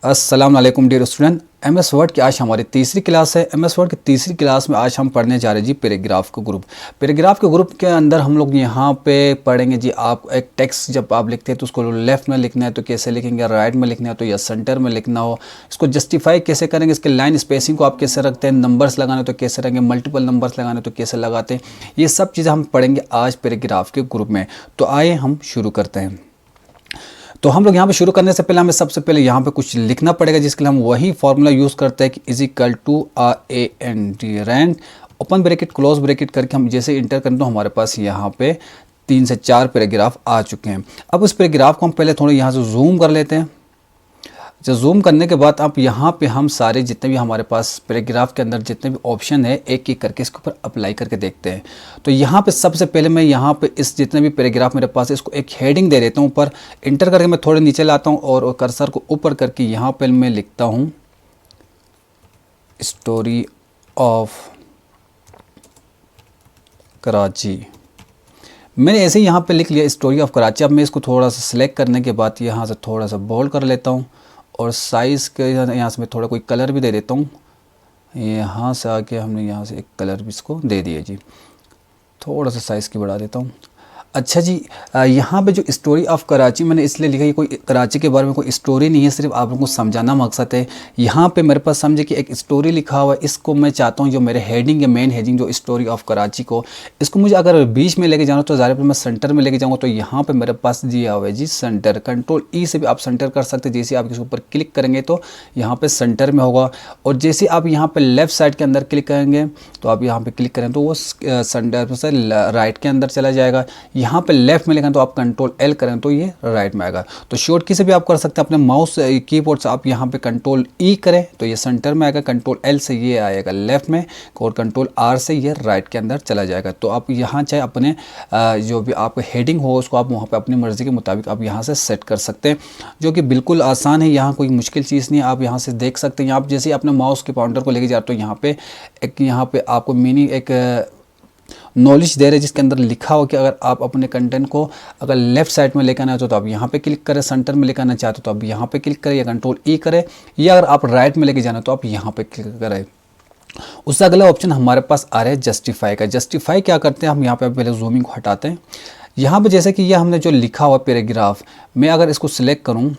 अस्सलाम वालेकुम dear student. MS word की आज हमारी तीसरी क्लास है। एमएस वर्ड की तीसरी क्लास में आज हम पढ़ने जा रहे हैं जी पैराग्राफ का ग्रुप। पैराग्राफ के ग्रुप के अंदर हम लोग यहाँ पे पढ़ेंगे जी, आप एक टेक्स्ट जब आप लिखते हैं तो उसको लेफ्ट में लिखना है तो कैसे लिखेंगे, राइट में लिखना है तो या सेंटर में लिखना हो, इसको जस्टिफाई कैसे करेंगे, इसके लाइन स्पेसिंग को आप कैसे रखते हैं, नंबर्स लगाने तो कैसे रखेंगे, मल्टीपल नंबर्स लगाने तो कैसे लगाते हैं, ये सब चीज़ें हम पढ़ेंगे आज पैराग्राफ के ग्रुप में। तो आइए हम शुरू करते हैं। तो हम लोग यहाँ पे शुरू करने से पहले हमें सबसे पहले यहाँ पे कुछ लिखना पड़ेगा, जिसके लिए हम वही फॉर्मूला यूज़ करते हैं कि is equal to RAND, rand open bracket close bracket करके हम जैसे इंटर करें तो हमारे पास यहाँ पे 3 से 4 पैराग्राफ आ चुके हैं। अब उस पैराग्राफ को हम पहले थोड़ा यहाँ से जूम कर लेते हैं। जब जूम करने के बाद आप यहाँ पे हम सारे जितने भी हमारे पास पैराग्राफ के अंदर जितने भी ऑप्शन है एक एक करके इसके ऊपर अप्लाई करके देखते हैं। तो यहाँ पे सबसे पहले मैं यहाँ पे इस जितने भी पैराग्राफ मेरे पास है इसको एक हेडिंग दे देता हूँ ऊपर। इंटर करके मैं थोड़े नीचे लाता हूँ और कर्सर को ऊपर करके यहाँ पे मैं लिखता हूँ स्टोरी ऑफ कराची। मैंने ऐसे ही यहाँ पे लिख लिया स्टोरी ऑफ कराची। अब मैं इसको थोड़ा सा सिलेक्ट करने के बाद यहाँ से थोड़ा सा बोल्ड कर लेता हूँ और साइज़ के यहाँ से मैं थोड़ा कोई कलर भी दे देता हूँ। यहाँ से आके हमने यहाँ से एक कलर भी इसको दे दिया जी, थोड़ा सा साइज़ की बढ़ा देता हूँ। अच्छा जी, यहाँ पे जो स्टोरी ऑफ कराची मैंने इसलिए लिखा, ये कोई कराची के बारे में कोई स्टोरी नहीं है, सिर्फ आप लोगों को समझाना मकसद है। यहाँ पे मेरे पास समझे कि एक स्टोरी लिखा हुआ है, इसको मैं चाहता हूँ जो मेरे हेडिंग या मेन हेडिंग जो स्टोरी ऑफ कराची को, इसको मुझे अगर बीच में लेके जाना तो ज़्यादा मैं सेंटर में लेके जाऊँगा। तो यहाँ पर मेरे पास दिया हुआ है जी सेंटर, कंट्रोल ई से भी आप सेंटर कर सकते हैं। जैसे आप इसके ऊपर क्लिक करेंगे तो यहाँ पर सेंटर में होगा, और जैसे आप यहाँ पर लेफ़्ट साइड के अंदर क्लिक करेंगे तो आप यहाँ पर क्लिक करें तो वो सेंटर से राइट के अंदर चला जाएगा। यहाँ पे लेफ्ट में लिखा तो आप कंट्रोल एल करें तो ये राइट में आएगा। तो शॉर्ट की से भी आप कर सकते हैं, अपने माउस कीबोर्ड से आप यहाँ पे कंट्रोल ई करें तो ये सेंटर में आएगा, कंट्रोल एल से ये आएगा लेफ्ट में, और कंट्रोल आर से ये राइट के अंदर चला जाएगा। तो आप यहाँ चाहे अपने जो भी आपका हेडिंग हो उसको आप वहाँ पे अपनी मर्ज़ी के मुताबिक आप यहाँ से सेट कर सकते हैं, जो कि बिल्कुल आसान है। यहाँ कोई मुश्किल चीज़ नहीं है, आप यहाँ से देख सकते हैं। आप जैसे अपने माउस के पॉइंटर को लेके जा रहे हो तो यहाँ पे आपको मीनिंग एक नॉलेज दे रहे हैं जिसके अंदर लिखा हो कि अगर आप अपने कंटेंट को अगर लेफ्ट साइड में लेकर आना चाहते हो तो आप यहाँ पे क्लिक करें, सेंटर में लेकर आना चाहते हो तो आप यहाँ पे क्लिक करें या कंट्रोल ई करें, या अगर आप राइट में लेके जाना तो आप यहाँ पे क्लिक करें। उससे अगला ऑप्शन हमारे पास आ रहा है जस्टिफाई का। जस्टिफाई क्या करते हैं, हम यहाँ पे पहले जूमिंग को हटाते हैं। यहाँ पे जैसे कि ये हमने जो लिखा हुआ पैराग्राफ, मैं अगर इसको सिलेक्ट करूँ,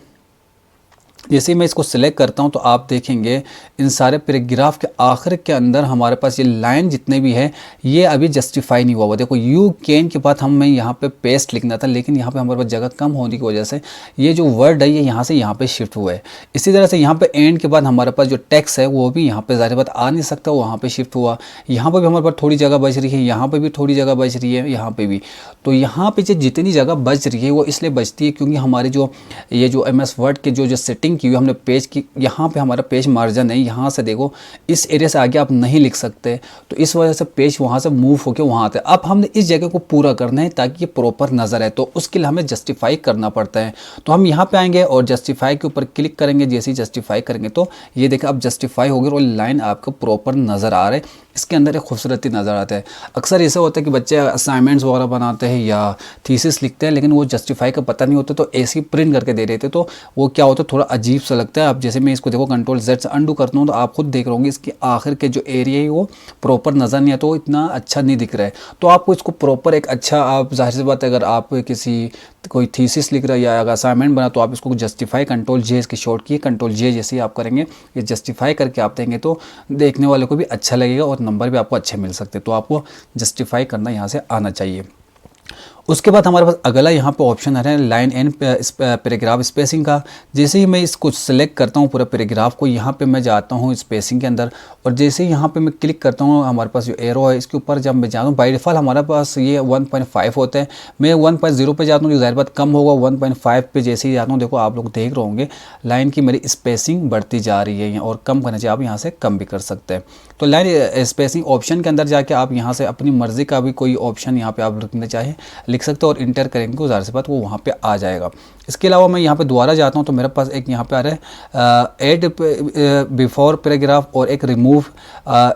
जैसे ही मैं इसको सिलेक्ट करता हूं तो आप देखेंगे इन सारे पैराग्राफ के आखिर के अंदर हमारे पास ये लाइन जितने भी है ये अभी जस्टिफाई नहीं हुआ हुआ। देखो यू कैन के बाद मैं यहाँ पे पेस्ट लिखना था, लेकिन यहाँ पे हमारे पास जगह कम होने की वजह से ये जो वर्ड है ये यहाँ से यहाँ पे शिफ्ट हुआ है। इसी तरह से यहाँ पे एंड के बाद हमारे पास जो टेक्स्ट है वो भी यहाँ पे ज़ाहिर बात आ नहीं सकता, वहाँ पर शिफ्ट हुआ। यहाँ पर भी हमारे पास थोड़ी जगह बच रही है, यहाँ पर भी थोड़ी जगह बच रही है, यहाँ पर भी। तो यहाँ पर जितनी जगह बच रही है वो इसलिए बचती है क्योंकि हमारे जो ये जो MS वर्ड के जो सेटिंग की हुई हमने पेज की, यहाँ पे हमारा पेज मार्जिन है, यहाँ से देखो इस एरिया से आगे आप नहीं लिख सकते, तो इस वजह से पेज वहाँ से मूव होकर वहाँ आते हैं। अब हमने इस जगह को पूरा करना है ताकि ये प्रॉपर नज़र आए, तो उसके लिए हमें जस्टिफाई करना पड़ता है। तो हम यहाँ पे आएंगे और जस्टिफाई के ऊपर क्लिक करेंगे। जैसे ही जस्टिफाई करेंगे तो ये देखें अब जस्टिफाई हो गया और लाइन आपको प्रॉपर नज़र आ रहा है, इसके अंदर एक खूबसूरती नज़र आता है। अक्सर ऐसा होता है कि बच्चे असाइनमेंट्स वगैरह बनाते हैं या थीसिस लिखते हैं लेकिन वो जस्टिफाई का पता नहीं होता, तो ऐसे ही प्रिंट करके दे देते, तो वो क्या होता है थोड़ा अजीब सा लगता है। अब जैसे मैं इसको देखो कंट्रोल Z से अंडू करता हूँ तो आप खुद देख रहे होंगे इसके आखिर के जो एरिया है वो प्रॉपर नज़र नहीं आता, तो इतना अच्छा नहीं दिख रहा है। तो आपको इसको प्रॉपर एक अच्छा, आप जाहिर सी बात है अगर आप किसी कोई थीसिस लिख रहा है या अगर असाइनमेंट बना तो आप इसको जस्टिफाई कंट्रोल J इसकी शॉर्ट की कंट्रोल J जैसे ही आप करेंगे ये जस्टिफाई करके आप देंगे तो देखने वाले को भी अच्छा लगेगा और नंबर भी आपको अच्छे मिल सकते हैं। तो आपको जस्टिफाई करना यहाँ से आना चाहिए। उसके बाद हमारे पास अगला यहाँ पे ऑप्शन है लाइन एंड पैराग्राफ स्पेसिंग का। जैसे ही मैं इसको सिलेक्ट करता हूँ पूरा पैराग्राफ को, यहाँ पे मैं जाता हूँ स्पेसिंग के अंदर, और जैसे ही यहाँ पे मैं क्लिक करता हूँ हमारे पास जो एरो है इसके ऊपर जब मैं जाता हूँ, बाई डिफ़ॉल्ट हमारे पास ये 1.5 होता है, मैं 1.0 पे जाता हूँ, ज़ाहिर बात कम होगा। 1.5 पे जैसे ही जाता हूँ देखो आप लोग देख रहे होंगे लाइन की मेरी स्पेसिंग बढ़ती जा रही है, और कम करना चाहिए, आप यहाँ से कम भी कर सकते हैं। तो लाइन स्पेसिंग ऑप्शन के अंदर जाके आप यहाँ से अपनी मर्ज़ी का भी कोई ऑप्शन यहाँ पर आप रखना चाहें, लिख सकते हो और इंटर करेंगे तो ज़ाहिर सी बात वो वहाँ पे आ जाएगा। इसके अलावा मैं यहाँ पे दोबारा जाता हूँ तो मेरे पास एक यहाँ पे आ रहा है ऐड बिफोर पैराग्राफ और एक remove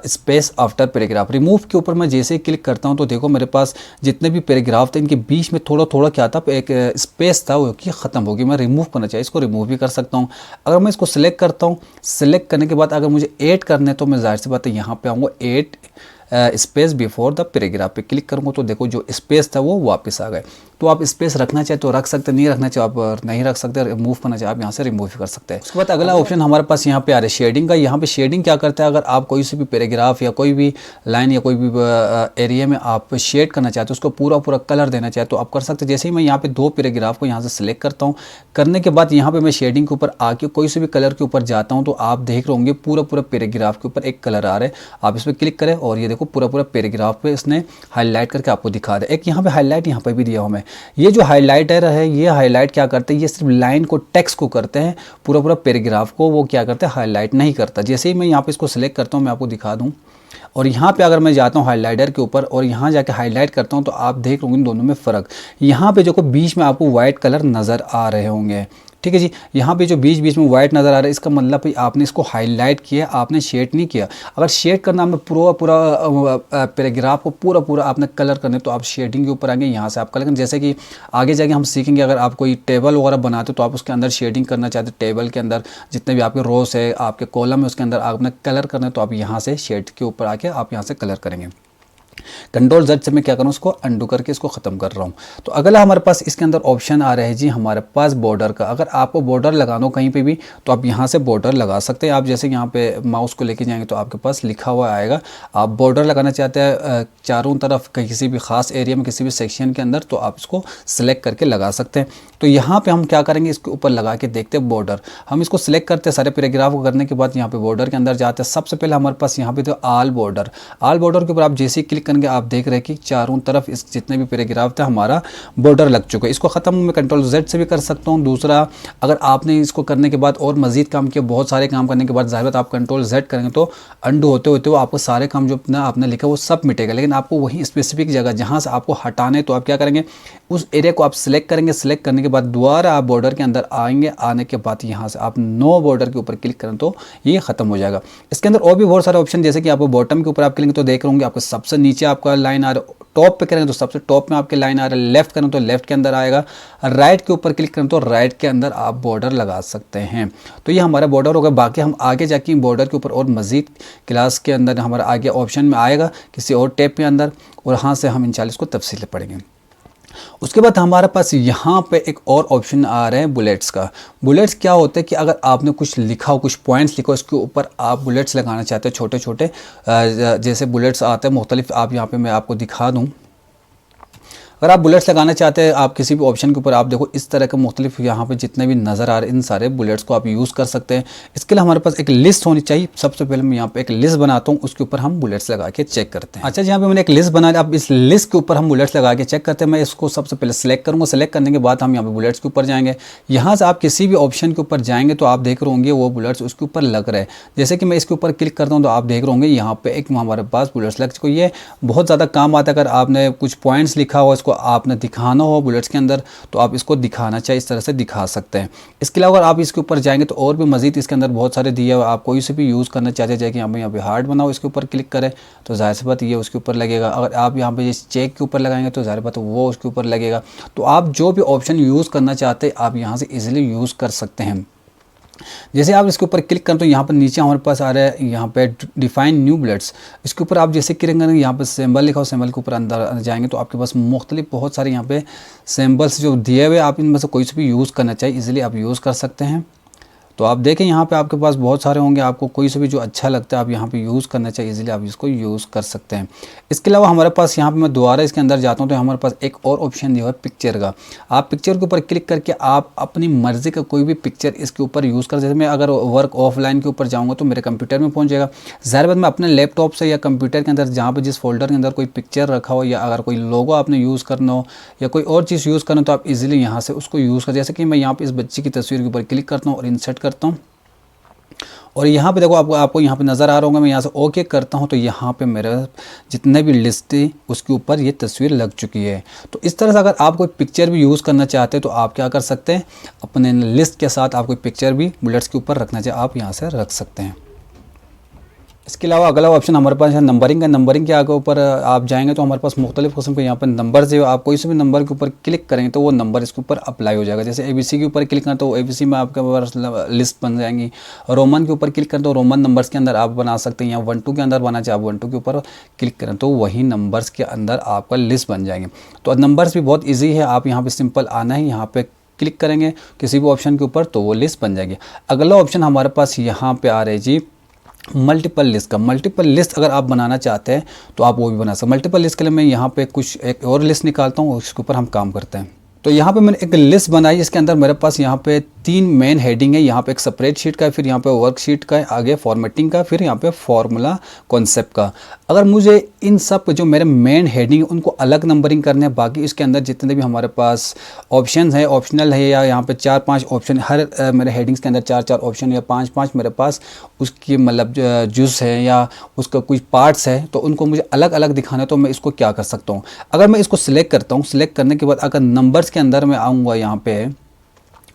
space after paragraph. Remove के ऊपर मैं जैसे ही क्लिक करता हूँ तो देखो मेरे पास जितने भी पैराग्राफ थे इनके बीच में थोड़ा थोड़ा क्या था, एक स्पेस था वो कि ख़त्म होगी। मैं रिमूव करना चाहिए, इसको रिमूव भी कर सकता हूँ। अगर मैं इसको सिलेक्ट करता हूँ, सिलेक्ट करने के बाद अगर मुझे ऐड करने तो मैं ज़ाहिर सी बात है यहाँ पे आऊँगा add space before the paragraph पे क्लिक करूँगा तो देखो जो स्पेस था वो वापस आ गए। तो आप स्पेस रखना चाहे तो रख सकते, नहीं रखना चाहे आप नहीं रख सकते, रिमूव करना चाहे आप यहाँ से रिमूव भी कर सकते हैं। उसके बाद अगला ऑप्शन हमारे पास यहाँ पे आ रहा है शेडिंग का। यहाँ पे शेडिंग क्या करता है, अगर आप कोई से भी पैराग्राफ या कोई भी लाइन या कोई भी एरिया में आप शेड करना चाहते हो, उसको पूरा पूरा कलर देना चाहे तो आप कर सकते हैं। जैसे ही मैं यहाँ पे 2 पैराग्राफ को यहाँ से सिलेक्ट करता हूँ, करने के बाद यहाँ पे मैं शेडिंग के ऊपर आके कोई से भी कलर के ऊपर जाता हूँ तो आप देख रहे होंगे पूरा पूरा पैराग्राफ के ऊपर एक कलर आ रहा है। आप इस पर क्लिक करें और ये देखो पूरा पूरा पैराग्राफ पे इसने हाईलाइट करके आपको दिखा दे। एक यहाँ पे हाईलाइट यहाँ पे भी दिया हुआ मैं, ये जो हाईलाइटर है ये हाईलाइट क्या करते हैं, ये सिर्फ लाइन को टेक्स्ट को करते हैं, पूरा पूरा पैराग्राफ को वो क्या करते हैं हाईलाइट नहीं करता। जैसे ही मैं यहाँ पे इसको सिलेक्ट करता हूँ मैं आपको दिखा दूँ और यहाँ पे अगर मैं जाता हूँ हाइलाइटर के ऊपर और यहाँ जाके हाईलाइट करता हूँ तो आप देख रहे होंगे इन दोनों में फ़र्क। यहाँ पे जो बीच में आपको वाइट कलर नज़र आ रहे होंगे, ठीक है जी। यहाँ पे जो बीच बीच में वाइट नज़र आ रहा है इसका मतलब भाई आपने इसको हाईलाइट किया, आपने शेड नहीं किया। अगर शेड करना आपने पूरा पूरा पैराग्राफ को पूरा पूरा आपने कलर करने तो आप शेडिंग के ऊपर आएंगे, यहाँ से आप कलर करें। जैसे कि आगे जाके हम सीखेंगे, अगर आप कोई टेबल वगैरह बनाते हो तो आप उसके अंदर शेडिंग करना चाहते हो, टेबल के अंदर जितने भी आपके रोस है, आपके कॉलम है, उसके अंदर आपने कलर करना है तो आप यहाँ से शेड के ऊपर आके आप यहाँ से कलर करेंगे। कंट्रोल Z से मैं क्या करूँ उसको अंडू करके इसको ख़त्म कर रहा हूँ। तो अगला हमारे पास इसके अंदर ऑप्शन आ रहा है जी हमारे पास बॉर्डर का। अगर आपको बॉर्डर लगाना हो कहीं पे भी तो आप यहाँ से बॉर्डर लगा सकते हैं। आप जैसे यहाँ पे माउस को लेके जाएंगे तो आपके पास लिखा हुआ आएगा, आप बॉर्डर लगाना चाहते हैं चारों तरफ किसी भी ख़ास एरिया में किसी भी सेक्शन के अंदर तो आप इसको सिलेक्ट करके लगा सकते हैं। तो यहाँ पर हम क्या करेंगे, इसके ऊपर लगा के देखते हैं बॉर्डर। हम इसको सिलेक्ट करते हैं सारे पैराग्राफ को करने के बाद यहाँ पर बॉर्डर के अंदर जाते हैं। सबसे पहले हमारे पास यहाँ पे तो ऑल बॉर्डर के ऊपर आप जैसे ही क्लिक करेंगे आप देख रहे हैं कि चारों तरफ इस जितने भी पैराग्राफ थे हमारा बॉर्डर लग चुका है। इसको ख़त्म मैं कंट्रोल Z से भी कर सकता हूँ। दूसरा, अगर आपने इसको करने के बाद और मज़ीद काम किया, बहुत सारे काम करने के बाद ज़ाहिर बात आप कंट्रोल Z करेंगे तो अंडू होते होते वो आपको सारे काम जो अपना आपने लिखा वो सब मिटेगा। लेकिन आपको वही स्पेसिफिक जगह जहाँ से आपको हटाने तो आप क्या करेंगे, उस एरिया को आप सिलेक्ट करेंगे। सिलेक्ट करने के बाद दोबारा आप बॉर्डर के अंदर आएंगे, आने के बाद यहाँ से आप नो बॉर्डर के ऊपर क्लिक करें तो ये ख़त्म हो जाएगा। इसके अंदर और भी बहुत सारे ऑप्शन, जैसे कि आपको बॉटम के ऊपर आप क्लिक तो देख रहे होंगे आपको सबसे नीचे आपका लाइन आ रहा है, टॉप पे करेंगे तो सबसे टॉप में आपके लाइन आ रहा है, लेफ्ट करें तो लेफ्ट के अंदर आएगा, राइट के ऊपर क्लिक करें तो राइट के अंदर आप बॉर्डर लगा सकते हैं। तो ये हमारा बॉर्डर होगा। बाकी हम आगे जाके बॉर्डर के ऊपर और मज़ीद क्लास के अंदर हमारा आगे ऑप्शन में आएगा किसी और टैब के अंदर, और यहाँ से हम इंशाल्लाह इसको तफसील से पढ़ेंगे। उसके बाद हमारे पास यहाँ पे एक और ऑप्शन आ रहा है बुलेट्स का। बुलेट्स क्या होता है कि अगर आपने कुछ लिखा हो, कुछ पॉइंट्स लिखो, इसके ऊपर आप बुलेट्स लगाना चाहते हैं छोटे छोटे, जैसे बुलेट्स आते हैं मुख्तलिफ, आप यहाँ पे मैं आपको दिखा दूँ। अगर आप बुलेट्स लगाना चाहते हैं आप किसी भी ऑप्शन के ऊपर आप देखो इस तरह के मुख्तलिफ यहाँ पे जितने भी नज़र आ रहे हैं इन सारे बुलेट्स को आप यूज़ कर सकते हैं। इसके लिए हमारे पास एक लिस्ट होनी चाहिए। सबसे पहले मैं यहाँ पे एक लिस्ट बनाता हूँ, उसके ऊपर हम बुलेट्स लगा के चेक करते हैं। अच्छा, यहाँ पे मैंने एक लिस्ट बना लिया, अब इस लिस्ट के ऊपर हम बुलेट्स लगा के चेक करते हैं। मैं इसको सबसे पहले सिलेक्ट करूँगा। सिलेक्ट करने के बाद हम यहाँ पे बुलेट्स के ऊपर जाएंगे। यहाँ से आप किसी भी ऑप्शन के ऊपर जाएंगे तो आप देख रहे होंगे वो बुलेट्स उसके ऊपर लग रहे हैं। जैसे कि मैं इसके ऊपर क्लिक करता हूँ तो आप देख रहे होंगे यहाँ पे एक हमारे पास बुलेट्स लग चुके। ये बहुत ज़्यादा काम आता है। अगर आपने कुछ पॉइंट्स लिखा हो, इसको आपने दिखाना हो बुलेट्स के अंदर तो आप इसको दिखाना चाहिए, इस तरह से दिखा सकते हैं। इसके अलावा अगर आप इसके ऊपर जाएंगे तो और भी मजीद इसके अंदर बहुत सारे दिए हुए, आप कोई से भी यूज़ करना चाहते हैं कि यहाँ पे हार्ट बनाओ, इसके ऊपर क्लिक करें तो जाहिर सी बात ये उसके ऊपर लगेगा। अगर आप यहाँ पे चेक के ऊपर लगाएंगे तो जाहिर बात वो उसके ऊपर लगेगा। तो आप जो भी ऑप्शन यूज़ करना चाहते हैं आप यहाँ से ईजिली यूज़ कर सकते हैं। जैसे आप इसके ऊपर क्लिक करें तो यहाँ पर नीचे हमारे पास आ रहा है यहाँ पे डिफाइन न्यू बुलेट्स। इसके ऊपर आप जैसे क्लिक करेंगे यहाँ पे सिंबल लिखा हो, सिंबल के ऊपर अंदर जाएंगे तो आपके पास मुख्तलिफ बहुत सारे यहाँ पे सिंबल्स जो दिए हुए आप इनमें से कोई से भी यूज़ करना चाहिए, इजीली आप यूज़ कर सकते हैं। तो आप देखें यहाँ पे आपके पास बहुत सारे होंगे, आपको कोई से भी जो अच्छा लगता है आप यहाँ पे यूज़ करना चाहिए, इजीली आप इसको यूज़ कर सकते हैं। इसके अलावा हमारे पास यहाँ पे मैं दोबारा इसके अंदर जाता हूँ तो हमारे पास एक और ऑप्शन दिया है पिक्चर का। आप पिक्चर के ऊपर क्लिक करके आप अपनी मर्ज़ी का कोई भी पिक्चर इसके ऊपर यूज़ कर। जैसे मैं अगर वर्क ऑफलाइन के ऊपर जाऊँगा तो मेरे कंप्यूटर में पहुँच जाएगा। ज़ाहिर बात मैं अपने लैपटॉप से या कंप्यूटर के अंदर जहाँ पर जिस फोल्डर के अंदर कोई पिक्चर रखा हो या अगर कोई लोगो आपने यूज़ करना हो या कोई और चीज़ यूज़ करना हो तो आप इजीली यहाँ से उसको यूज़ कर। जैसे कि मैं यहाँ पे इस बच्ची की तस्वीर के ऊपर क्लिक करता हूँ और इंसर्ट करता हूँ और यहाँ पे देखो आपको यहाँ पे नज़र आ रहा होगा, मैं यहाँ से ओके करता हूँ तो यहाँ पे मेरा जितने भी लिस्ट थी उसके ऊपर ये तस्वीर लग चुकी है। तो इस तरह से अगर आप कोई पिक्चर भी यूज़ करना चाहते हैं तो आप क्या कर सकते हैं, अपने लिस्ट के साथ आप कोई पिक्चर भी बुलेट्स के ऊपर रखना चाहिए, आप यहाँ से रख सकते हैं। इसके अलावा अगला ऑप्शन हमारे पास है नंबरिंग का। नंबरिंग के आगे ऊपर आप जाएंगे तो हमारे पास मुख्तलिफ किस्म के यहाँ पर नंबर जो आप कोई से भी नंबर के ऊपर क्लिक करेंगे तो वो नंबर इसके ऊपर अप्लाई हो जाएगा। जैसे ABC के ऊपर क्लिक करें तो ABC में आपके पास लिस्ट बन जाएंगी। रोमन के ऊपर क्लिक करें तो रोमन नंबर्स के अंदर आप बना सकते हैं, या 1 2 के अंदर बना चाहे आप 1 2 के ऊपर क्लिक करें तो वही नंबर्स के अंदर आपका लिस्ट बन जाएंगे। तो नंबर्स भी बहुत ईजी है, आप यहाँ पर सिंपल आना है, यहाँ पर क्लिक करेंगे किसी भी ऑप्शन के ऊपर तो वो लिस्ट बन जाएगी। अगला ऑप्शन हमारे पास यहाँ पे आ रहा है जी मल्टीपल लिस्ट का। मल्टीपल लिस्ट अगर आप बनाना चाहते हैं तो आप वो भी बना सकते हैं। मल्टीपल लिस्ट के लिए मैं यहाँ पे कुछ एक और लिस्ट निकालता हूँ, उसके ऊपर हम काम करते हैं। तो यहाँ पे मैंने एक लिस्ट बनाई, इसके अंदर मेरे पास यहाँ पे 3 मेन हेडिंग है। यहाँ पे एक स्प्रेडशीट का है, फिर यहाँ पे वर्कशीट का है, आगे फॉर्मेटिंग का, फिर यहाँ पे फॉर्मूला कॉन्सेप्ट का। अगर मुझे इन सब जो मेरे मेन हेडिंग है उनको अलग नंबरिंग करने हैं, बाकी इसके अंदर जितने भी हमारे पास ऑप्शन है, ऑप्शनल है, या यहाँ पे 4-5 ऑप्शन, हर मेरे हेडिंग्स के अंदर 4-4 ऑप्शन या 5-5 मेरे पास उसकी मतलब जुज है या उसका कुछ पार्ट्स है, तो उनको मुझे अलग अलग दिखाना है। तो मैं इसको क्या कर सकता हूँ, अगर मैं इसको सिलेक्ट करता हूँ, सिलेक्ट करने के बाद अगर नंबर्स के अंदर मैं आऊँगा, यहाँ पे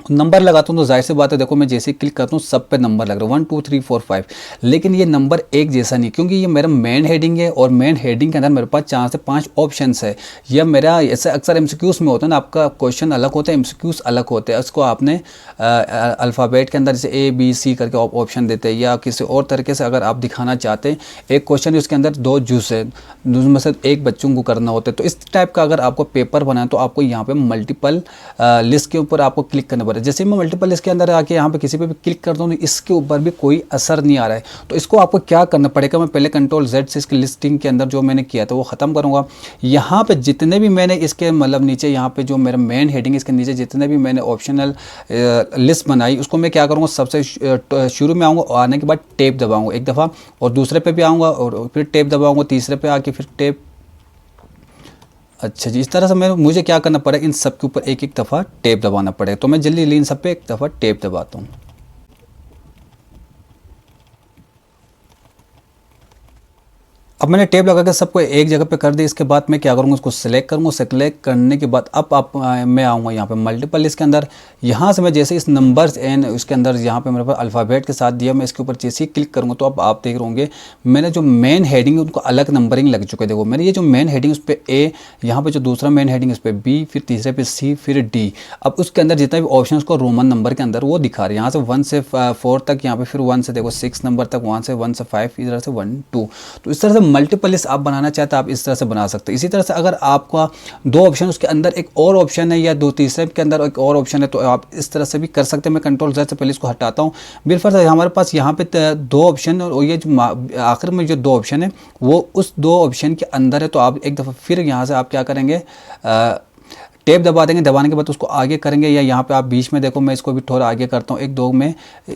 नंबर लगाता हूँ तो जाहिर सी बात है, देखो मैं जैसे ही क्लिक करता हूँ सब पे नंबर लग रहा है 1 2 3 4 5, लेकिन ये नंबर एक जैसा नहीं, क्योंकि ये मेरा मेन हेडिंग है और मेन हेडिंग के अंदर मेरे पास 4 से 5 ऑप्शंस है। यह मेरा ऐसे अक्सर एमसीक्यूज़ में होता है ना, आपका क्वेश्चन अलग होता है, एमसीक्यूज़ अलग होते हैं। उसको आपने अल्फ़ाबेट के अंदर जैसे A B C करके ऑप्शन देते हैं, या किसी और तरीके से अगर आप दिखाना चाहते हैं एक क्वेश्चन उसके अंदर 2 जूस है, उसमें से एक बच्चों को करना होता है। तो इस टाइप का अगर आपको पेपर बनाए तो आपको यहाँ पे मल्टीपल लिस्ट के ऊपर आपको क्लिक करना पड़ेगा। जैसे मैं मल्टीपल इसके अंदर आके यहाँ पे किसी पे भी क्लिक करता हूँ तो इसके ऊपर भी कोई असर नहीं आ रहा है। तो इसको आपको क्या करना पड़ेगा, मैं पहले Ctrl+Z से इसकी लिस्टिंग के अंदर जो मैंने किया था वो ख़त्म करूँगा। यहाँ पे जितने भी मैंने इसके मतलब नीचे यहाँ पे जो मेरा मेन हेडिंग इसके नीचे जितने भी मैंने ऑप्शनल लिस्ट बनाई उसको मैं क्या करूँगा, सबसे शुरू में आऊँगा, आने के बाद टेप दबाऊँगा एक दफ़ा, और दूसरे पे भी आऊँगा और फिर टेप दबाऊँगा, तीसरे पे आके फिर टेप। अच्छा जी, इस तरह से मुझे क्या करना पड़ेगा, इन सब के ऊपर एक एक दफ़ा टेप दबाना पड़ेगा। तो मैं जल्दी इन सब पे एक दफ़ा टेप दबाता हूँ। अब मैंने टेप लगा के सबको एक जगह पे कर दिया। इसके बाद मैं क्या करूँगा, उसको सिलेक्ट करूँगा। सिलेक्ट करने के बाद अब मैं आऊँगा यहाँ पे मल्टीपल लिस्ट के अंदर। यहाँ से मैं जैसे इस नंबर्स एंड उसके अंदर यहाँ पे मेरे पास अल्फ़ाबेट के साथ दिया, मैं इसके ऊपर जैसे ही क्लिक करूँगा तो अब आप देख रहे होंगे मैंने जो मेन हेडिंग है उनको अलग नंबरिंग लग चुके। देखो मेरे ये जो मेन हेडिंग उस पर A, यहाँ पर जो दूसरा मेन हेडिंग उस पर B, फिर तीसरे पे C, फिर D। अब उसके अंदर जितने भी ऑप्शन उसको रोमन नंबर के अंदर वो दिखा रहे हैं। यहाँ से 1 से 4 तक, यहाँ पे फिर 1 से देखो 6 नंबर तक, 1 से 5, इधर से 1 2। तो इस तरह से मल्टीपल लिस्ट आप बनाना चाहते हैं आप इस तरह से बना सकते हैं। इसी तरह से अगर आपका 2 ऑप्शन उसके अंदर एक और ऑप्शन है या 2 तीसरे के अंदर एक और ऑप्शन है तो आप इस तरह से भी कर सकते हैं। मैं Ctrl+Z से पहले इसको हटाता हूँ। बिलफर्ज हमारे पास यहाँ पे 2 ऑप्शन और ये जो आखिर में जो 2 ऑप्शन है वो उस 2 ऑप्शन के अंदर है। तो आप एक दफ़ा फिर यहाँ से आप क्या करेंगे, टेप दबा देंगे। दबाने के बाद उसको आगे करेंगे, या यहाँ पे आप बीच में देखो मैं इसको भी थोड़ा आगे करता हूँ 1-2 में,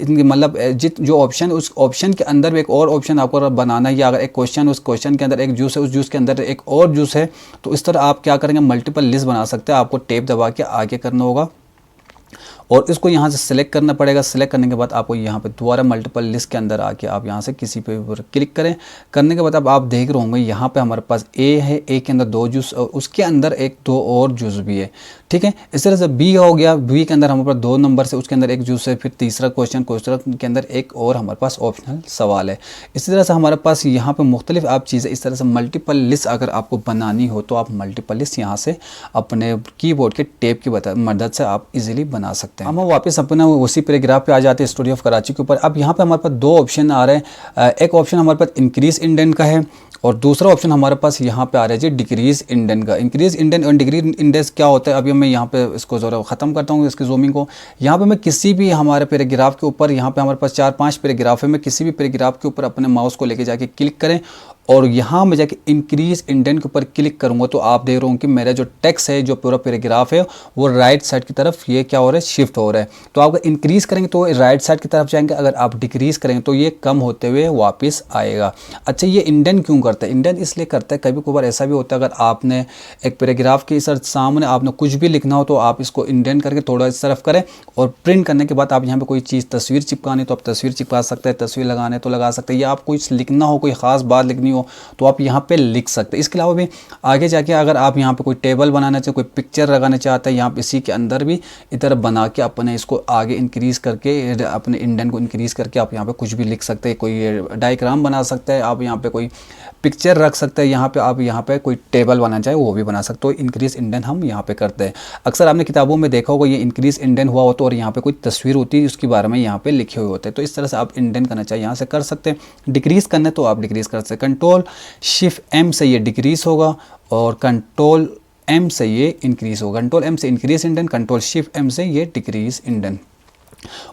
मतलब जो ऑप्शन उस ऑप्शन के अंदर एक और ऑप्शन आपको बनाना है, या अगर एक क्वेश्चन उस क्वेश्चन के अंदर एक जूस है, उस जूस के अंदर एक और जूस है, तो इस तरह आप क्या करेंगे मल्टीपल लिस्ट बना सकते हैं। आपको टेप दबा के आगे करना होगा और इसको यहाँ से सिलेक्ट करना पड़ेगा। सिलेक्ट करने के बाद आपको यहाँ पे दोबारा मल्टीपल लिस्ट के अंदर आके आप यहाँ से किसी पे क्लिक करें। करने के बाद अब आप देख रहे होंगे यहाँ पे हमारे पास A है, A के अंदर 2 जूस और उसके अंदर 1-2 और जूस भी है, ठीक है। इस तरह से B हो गया, B के अंदर हमारे पास 2 नंबर से उसके अंदर 1 जूस है, फिर तीसरा क्वेश्चन के अंदर एक और हमारे पास ऑप्शनल सवाल है। इसी तरह से हमारे पास यहाँ पे मुख्तलिफ आप चीज़ें इस तरह से मल्टीपल लिस्ट अगर आपको बनानी हो तो आप मल्टीपल लिस्ट यहाँ से अपने कीबोर्ड के टेप की मदद से आप इजीली बना सकते हैं। हम वापस अपना उसी पैराग्राफ पे आ जाते हैं स्टोरी ऑफ कराची के ऊपर। अब यहाँ पे हमारे पास 2 ऑप्शन आ रहे हैं। एक ऑप्शन हमारे पास इंक्रीज इंडेंट का है और दूसरा ऑप्शन हमारे पास यहाँ पे आ रहा है जी डिक्रीज इंडेंट का। इंक्रीज इंडेंट और डिक्रीज इंडेंट क्या होता है, अभी मैं यहाँ पे इसको ज़रा ख़त्म करता हूँ इसकी जूमिंग को। यहाँ पे मैं किसी भी हमारे पैराग्राफ के ऊपर, यहाँ पे हमारे पास 4-5 पैराग्राफ है, मैं किसी भी पैराग्राफ के ऊपर अपने माउस को लेके जाके क्लिक करें और यहाँ मैं जाके इंक्रीज इंडेंट के ऊपर क्लिक करूँगा तो आप देख रहे हो कि मेरा जो टेक्स्ट है, जो पूरा पैराग्राफ है वो राइट साइड की तरफ ये क्या हो रहा है, शिफ्ट हो रहा है। तो आप अगर इंक्रीज़ करेंगे तो राइट साइड की तरफ जाएंगे, अगर आप डिक्रीज़ करेंगे तो ये कम होते हुए वापस आएगा। अच्छा, ये इंडेंट क्यों करता है? इंडेंट इसलिए करता है, कभी कभार ऐसा भी होता है अगर आपने एक पैराग्राफ के सर सामने आपने कुछ भी लिखना हो तो आप इसको इंडेंट करके थोड़ा इस तरफ करें और प्रिंट करने के बाद आप यहाँ पे कोई चीज़ तस्वीर चिपकानी तो आप तस्वीर चिपका सकते हैं, तस्वीर लगाने तो लगा सकते हैं, या आप कुछ लिखना हो, कोई ख़ास बात लिखनी हो तो आप यहाँ पे लिख सकते हैं। इसके अलावा भी आगे जाके अगर आप यहाँ पे कोई टेबल बनाना चाहते, कोई पिक्चर लगाना चाहते हैं, यहाँ पे इसी के अंदर भी इधर बना के अपने इसको आगे इंक्रीज़ करके अपने इंडेंट को इंक्रीज़ करके आप यहाँ पे कुछ भी लिख सकते हैं, कोई डायग्राम बना सकते हैं, आप यहाँ पे कोई पिक्चर रख सकते हैं, यहाँ पे आप यहाँ पे कोई टेबल बनाना चाहे वो भी बना सकते हो। इंक्रीज़ इंडेंट हम यहाँ पे करते हैं। अक्सर आपने किताबों में देखा होगा ये इंक्रीज़ इंडेंट हुआ होता है और यहाँ पे कोई तस्वीर होती है उसके बारे में यहाँ पे लिखे हुए होते हैं। तो इस तरह से आप इंडेंट करना चाहिए यहाँ से कर सकते हैं। डिक्रीज़ करना तो आप डिक्रीज़ कर सकते हैं। कंट्रोल शिफ्ट एम से ये डिक्रीज़ होगा और कंट्रोल एम से ये इंक्रीज़ होगा। कंट्रोल एम से increase indent, control shift M से ये डिक्रीज़ इंडेंट।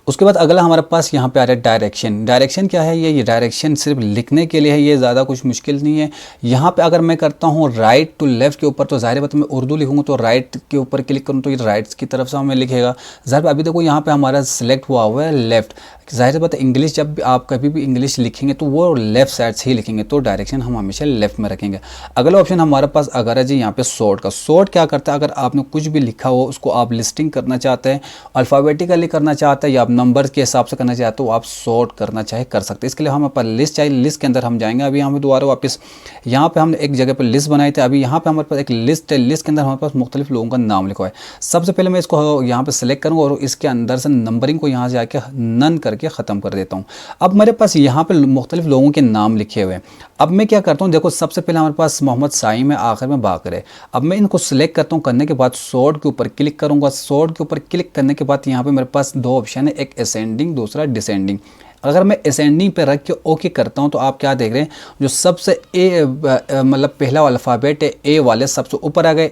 उसके बाद अगला हमारे पास यहाँ पे आ रहा है डायरेक्शन। डायरेक्शन क्या है? ये डायरेक्शन सिर्फ लिखने के लिए है, ये ज़्यादा कुछ मुश्किल नहीं है। यहाँ पे अगर मैं करता हूँ राइट टू लेफ़्ट के ऊपर तो ज़ाहिर बात मैं उर्दू लिखूँगा तो राइट के ऊपर क्लिक करूँ तो ये राइट की तरफ से हमें लिखेगा। ज़ाहिर अभी देखो यहाँ पे हमारा सिलेक्ट हुआ हुआ है लेफ़्ट। ज़ाहिर बात है इंग्लिश जब भी आप कभी भी इंग्लिश लिखेंगे तो वो लेफ़्ट साइड से ही लिखेंगे, तो डायरेक्शन हम हमेशा लेफ़्ट में रखेंगे। अगला ऑप्शन हमारे पास अगर है जी यहाँ पे सॉर्ट का। सॉर्ट क्या करता है? अगर आपने कुछ भी लिखा हो उसको आप लिस्टिंग करना चाहते हैं, अल्फ़ाबेटिकली करना चाहते हैं या आप नंबर के हिसाब से करना चाहते हो, आप सॉर्ट करना चाहे कर सकते हैं। इसके लिए हमें पर लिस्ट चाहिए। लिस्ट के अंदर हम जाएंगे। अभी हमें दोबारा वापस यहाँ पे हमने एक जगह पर लिस्ट बनाई थी, अभी यहाँ पे हमारे पास एक लिस्ट है। लिस्ट के अंदर हमारे पास मुख्तलिफ लोगों का नाम लिखा है। सबसे पहले मैं इसको यहाँ पे सेलेक्ट करूँगा और इसके अंदर से नंबरिंग को यहाँ से जाके नन करके ख़त्म कर देता हूँ। अब मेरे पास यहाँ पे मुख्तलिफ लोगों के नाम लिखे हुए हैं। अब मैं क्या करता हूँ, देखो सबसे पहले हमारे पास मोहम्मद साइम है, आखिर में बाकर है। अब मैं इनको सिलेक्ट करता हूँ, करने के बाद सॉर्ट के ऊपर क्लिक करूँगा। सॉर्ट के ऊपर क्लिक करने के बाद यहाँ पे मेरे पास दो ऑप्शन है, एक असेंडिंग दूसरा डिसेंडिंग। अगर मैं असेंडिंग पे रख के ओके करता हूँ तो आप क्या देख रहे हैं, जो सबसे ए मतलब पहला अल्फ़ाबेट है ए वाले सबसे ऊपर आ गए,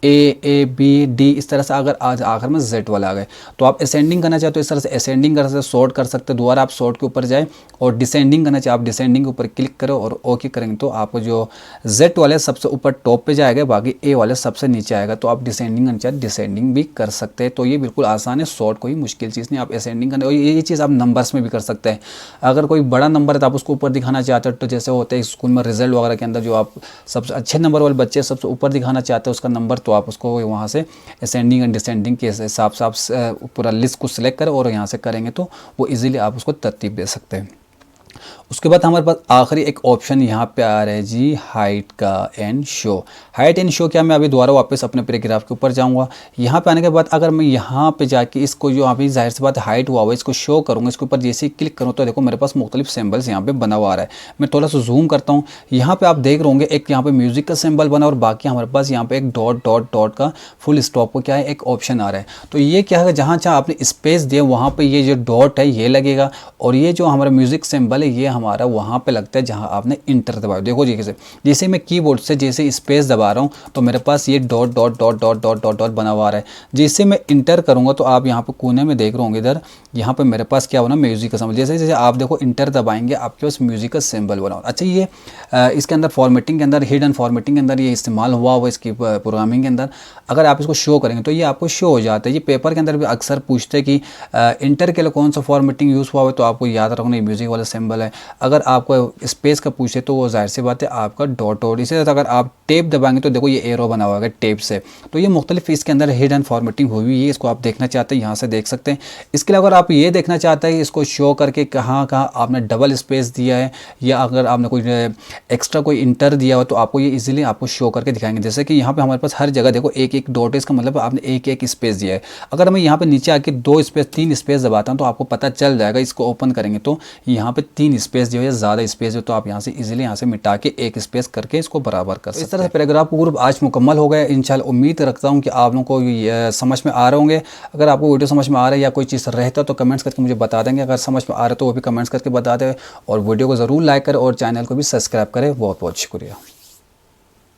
ए बी डी, इस तरह से अगर आज आखिर में जेड वाला आ गए। तो आप असेंडिंग करना चाहते हो इस तरह से असेंडिंग कर सकते, सॉर्ट कर सकते हो। दोबारा आप सॉर्ट के ऊपर जाए और डिसेंडिंग करना चाहे आप डिसेंडिंग के ऊपर क्लिक करो और ओके करेंगे तो आपको जो जेड वाले सबसे ऊपर टॉप पे जाएगा, बाकी ए वाले सबसे नीचे आएगा। तो आप डिसेंडिंग करना चाहे डिसेंडिंग भी कर सकते हैं। तो ये बिल्कुल आसान है, सॉर्ट कोई मुश्किल चीज़ नहीं। आप असेंडिंग करने और ये चीज़ आप नंबर्स में भी कर सकते हैं। अगर कोई बड़ा नंबर है तो आप उसको ऊपर दिखाना चाहते हो, तो जैसे होते हैं स्कूल में रिजल्ट वगैरह के अंदर जो आप सबसे अच्छे नंबर वाले बच्चे सबसे ऊपर दिखाना चाहते हैं उसका नंबर, तो आप उसको वहाँ से असेंडिंग एंड डिसेंडिंग के हिसाब से आप पूरा लिस्ट को सिलेक्ट करें और यहाँ से करेंगे तो वो इजीली आप उसको तरतीब दे सकते हैं। उसके बाद हमारे पास आखिरी एक ऑप्शन यहाँ पे आ रहा है जी हाइट का and show. Height and show क्या, मैं अभी दोबारा वापस अपने पैराग्राफ के ऊपर जाऊँगा। यहाँ पे आने के बाद अगर मैं यहाँ पे जाके इसको जो अभी जाहिर सी बात हाइट हुआ हुआ इसको शो करूँगा, इसके ऊपर जैसे ही क्लिक करूँ तो देखो मेरे पास मुख्तलिफ सिंबल्स यहाँ पे बना हुआ आ रहा है। मैं थोड़ा सा जूम करता हूँ, यहाँ पे आप देख रहे होंगे एक यहाँ पे म्यूजिक का सिंबल बना और बाकी हमारे पास यहाँ पे एक डॉट डॉट डॉट का फुल स्टॉप को क्या है एक ऑप्शन आ रहा है। तो ये क्या है, जहाँ जहाँ आपने स्पेस दिया वहाँ पर ये जो डॉट है ये लगेगा और ये जो हमारा म्यूजिक सिंबल है ये हमारा वहाँ पे लगता है जहाँ आपने इंटर दबाया। देखो जी कैसे, जैसे मैं कीबोर्ड से जैसे स्पेस दबा रहा हूँ तो मेरे पास ये dot dot dot dot dot dot dot बना हुआ आ रहा है। जैसे मैं इंटर करूँगा तो आप यहाँ पे कोने में देख रहे होंगे इधर, यहाँ पे मेरे पास क्या होना म्यूजिक का सिंबल। जैसे जैसे आप देखो इंटर दबाएंगे आपके पास म्यूजिक का सिंबल बना हुआ। अच्छा, ये इसके अंदर फॉर्मेटिंग के अंदर हिडन फॉर्मेटिंग के अंदर ये इस्तेमाल हुआ हुआ इसकी प्रोग्रामिंग के अंदर। अगर आप इसको शो करेंगे तो ये आपको शो हो जाता है। ये पेपर के अंदर भी अक्सर पूछते हैं कि इंटर के लिए कौन सा फॉर्मेटिंग यूज़ हुआ है, तो आपको याद रखना ये म्यूजिक वाला सिंबल है। अगर आपको स्पेस का पूछे तो वो जाहिर सी बात है आपका डॉट और इसी तरह अगर आप टेप दबाएंगे तो देखो ये एरो बना हुआ है टेप से। तो ये मुख्तलिफ इसके अंदर हिडन फॉर्मेटिंग हुई है, इसको आप देखना चाहते हैं यहाँ से देख सकते हैं। इसके अलावा अगर आप ये देखना चाहते हैं इसको शो करके कहाँ कहाँ आपने डबल स्पेस दिया है या अगर आपने कोई एक्स्ट्रा कोई इंटर दिया हो तो आपको ये इजीली आपको शो करके दिखाएंगे। जैसे कि यहाँ पे हमारे पास हर जगह देखो एक एक डॉट है, इसका मतलब आपने एक एक स्पेस दिया है। अगर मैं यहाँ पे नीचे आके 2 स्पेस 3 स्पेस दबाता हूँ तो आपको पता चल जाएगा। इसको ओपन करेंगे तो यहाँ पे 3 स्पेस दिया है या ज़्यादा स्पेस है तो आप यहाँ से इजीली यहाँ से मिटा के एक स्पेस करके इसको बराबर कर सकते हैं। इस तरह से पैराग्राफ ग्रुप आज मुकम्मल हो गया। इंशाल्लाह उम्मीद रखता हूँ कि आप लोगों को समझ में आ रहे होंगे। अगर आपको वीडियो समझ में आ रहा है या कोई चीज़ रहता तो कमेंट्स करके मुझे बता देंगे। अगर समझ में आ रहा है तो वो भी कमेंट्स करके बता दें और वीडियो को ज़रूर लाइक करें और चैनल को भी सब्सक्राइब करें। बहुत बहुत शुक्रिया।